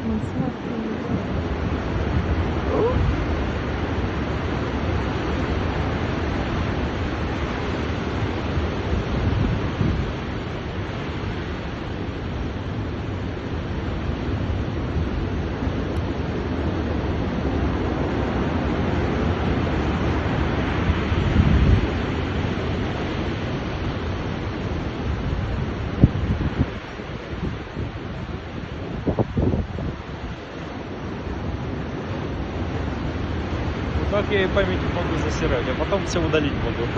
Он смотри. Так я и память могу засирать, а потом все удалить могу.